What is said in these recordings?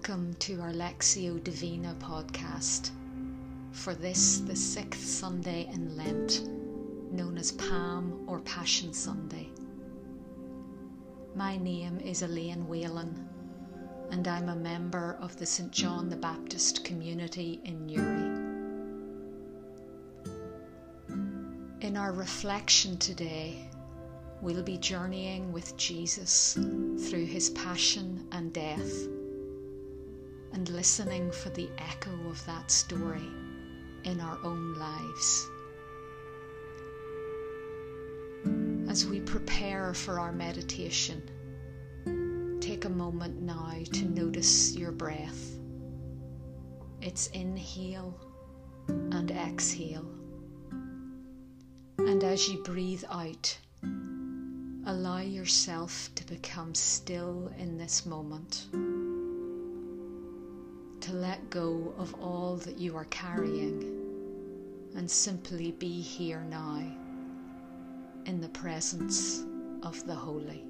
Welcome to our Lectio Divina podcast for this, the 6th Sunday in Lent, known as Palm or Passion Sunday. My name is Elaine Whelan and I'm a member of the St. John the Baptist community in Newry. In our reflection today, we'll be journeying with Jesus through his passion and death, and listening for the echo of that story in our own lives. As we prepare for our meditation, take a moment now to notice your breath, its inhale and exhale. And as you breathe out, allow yourself to become still in this moment, to let go of all that you are carrying and simply be here now in the presence of the Holy.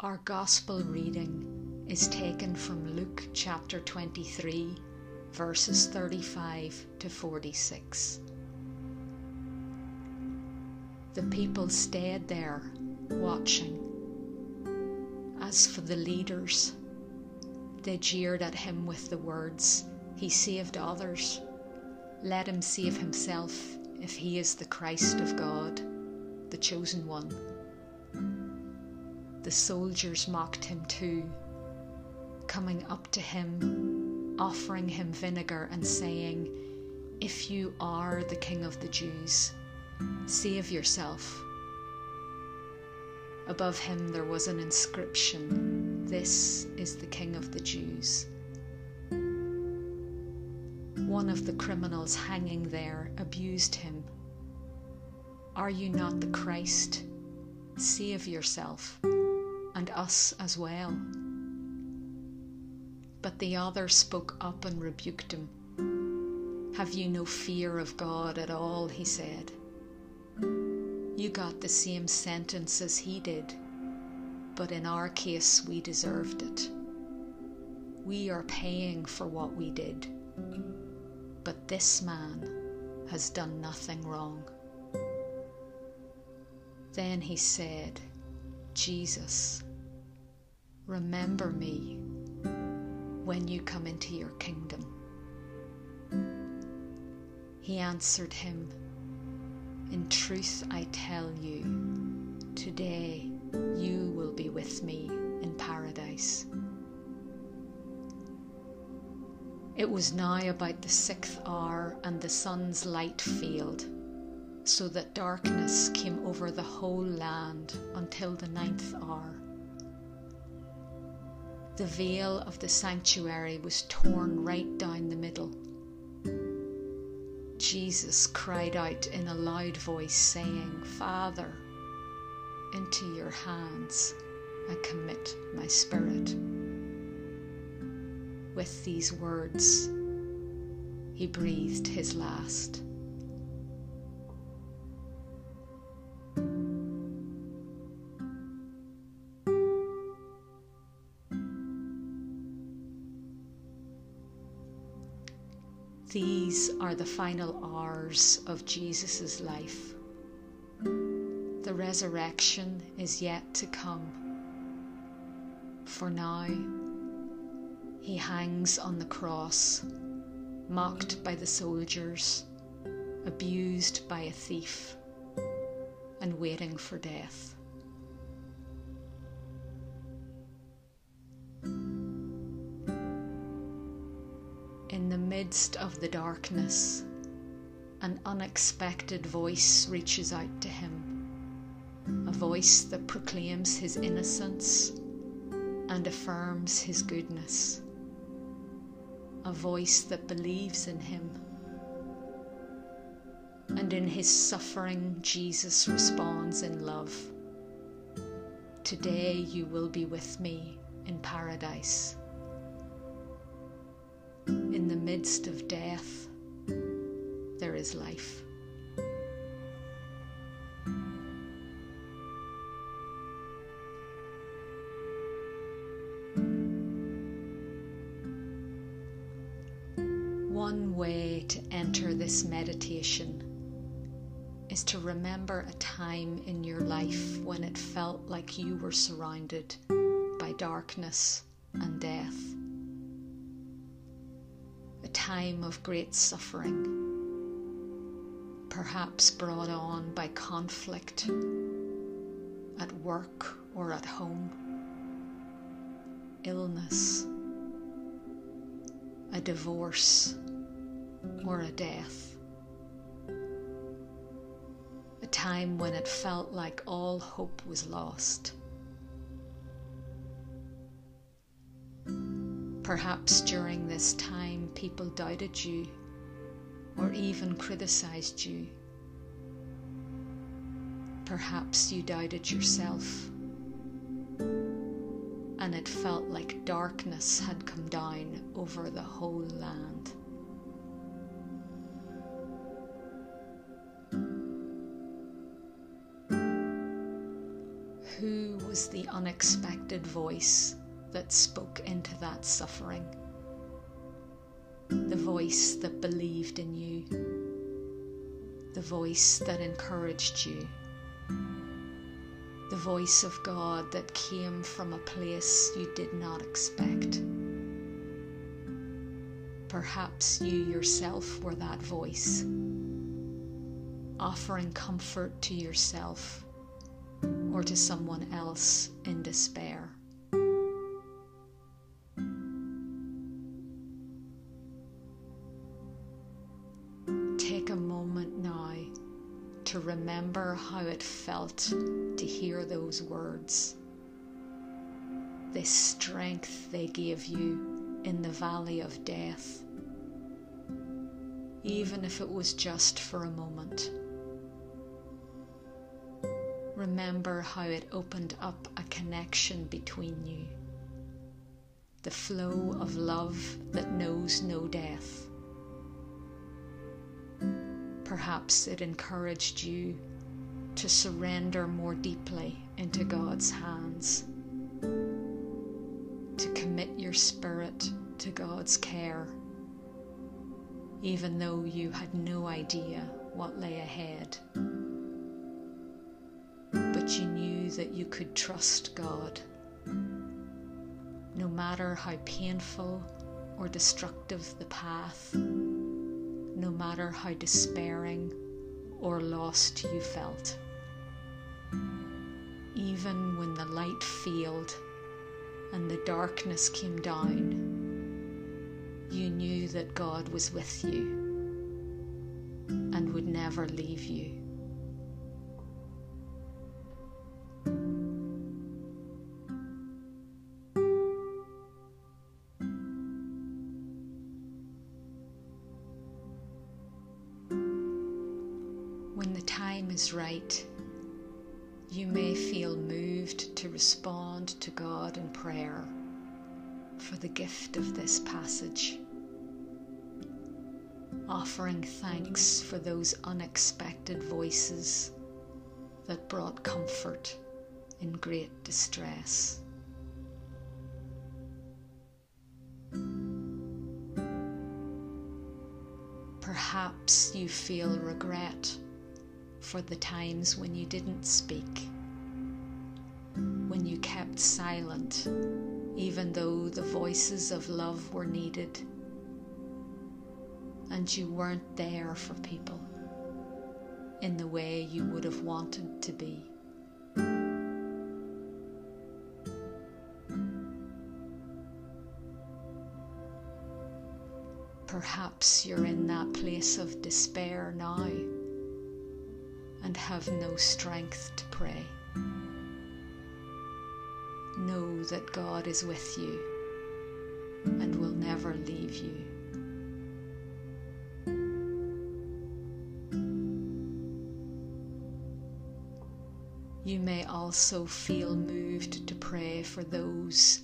Our Gospel reading is taken from Luke chapter 23, verses 35 to 46. The people stayed there, watching. As for the leaders, they jeered at him with the words, "He saved others. Let him save himself if he is the Christ of God, the chosen one." The soldiers mocked him too, coming up to him, offering him vinegar and saying, "If you are the King of the Jews, save yourself." Above him there was an inscription, "This is the King of the Jews." One of the criminals hanging there abused him. "Are you not the Christ? Save yourself and us as well." But the other spoke up and rebuked him. "Have you no fear of God at all?" he said. "You got the same sentence as he did, but in our case we deserved it. We are paying for what we did, but this man has done nothing wrong." Then he said, "Jesus, remember me when you come into your kingdom." He answered him, "In truth I tell you, today you will be with me in paradise." It was now about the 6th hour, and the sun's light failed, so that darkness came over the whole land until the 9th hour. The veil of the sanctuary was torn right down the middle. Jesus cried out in a loud voice, saying, "Father, into your hands I commit my spirit." With these words, he breathed his last. These are the final hours of Jesus' life. The resurrection is yet to come. For now, he hangs on the cross, mocked by the soldiers, abused by a thief, and waiting for death. In the midst of the darkness, an unexpected voice reaches out to him, a voice that proclaims his innocence and affirms his goodness, a voice that believes in him. And in his suffering, Jesus responds in love, "Today you will be with me in paradise." In the midst of death, there is life. One way to enter this meditation is to remember a time in your life when it felt like you were surrounded by darkness and death. A time of great suffering, perhaps brought on by conflict at work or at home, illness, a divorce, or a death. A time when it felt like all hope was lost. Perhaps during this time people doubted you or even criticized you. Perhaps you doubted yourself, and it felt like darkness had come down over the whole land. Who was the unexpected voice that spoke into that suffering? The voice that believed in you, the voice that encouraged you, the voice of God that came from a place you did not expect. Perhaps you yourself were that voice, offering comfort to yourself or to someone else in despair. Take a moment now to remember how it felt to hear those words, the strength they gave you in the valley of death, even if it was just for a moment. Remember how it opened up a connection between you, the flow of love that knows no death. Perhaps it encouraged you to surrender more deeply into God's hands, to commit your spirit to God's care, even though you had no idea what lay ahead. But you knew that you could trust God, no matter how painful or destructive the path, no matter how despairing or lost you felt. Even when the light failed and the darkness came down, you knew that God was with you and would never leave you. When the time is right, you may feel moved to respond to God in prayer for the gift of this passage, offering thanks for those unexpected voices that brought comfort in great distress. Perhaps you feel regret for the times when you didn't speak, when you kept silent, even though the voices of love were needed, and you weren't there for people in the way you would have wanted to be. Perhaps you're in that place of despair now and have no strength to pray. Know that God is with you and will never leave you. You may also feel moved to pray for those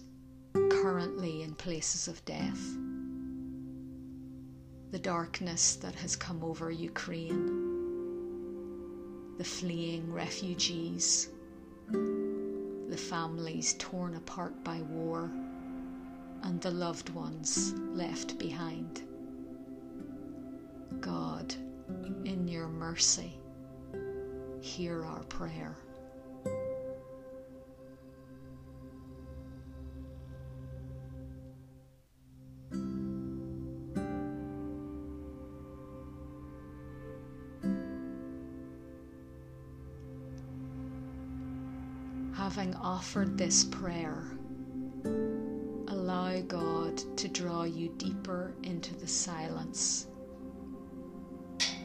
currently in places of death. the darkness that has come over Ukraine, the fleeing refugees, the families torn apart by war, and the loved ones left behind. God, in your mercy, hear our prayer. Having offered this prayer, allow God to draw you deeper into the silence,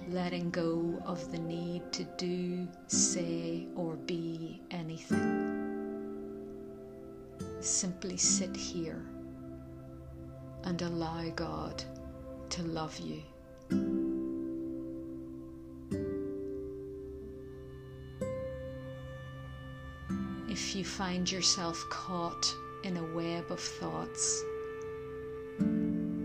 letting go of the need to do, say, or be anything. Simply sit here and allow God to love you. If you find yourself caught in a web of thoughts,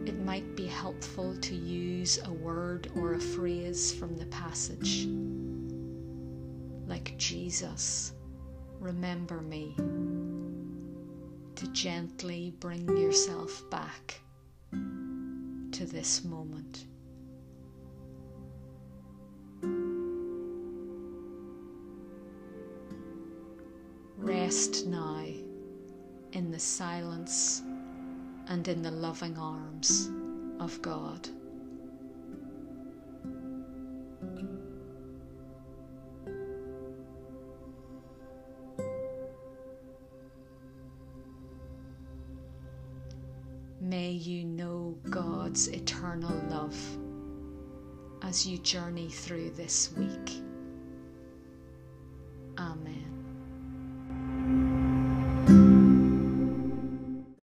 it might be helpful to use a word or a phrase from the passage, like Jesus, remember me, to gently bring yourself back to this moment. Rest now in the silence and in the loving arms of God. May you know God's eternal love as you journey through this week. Amen.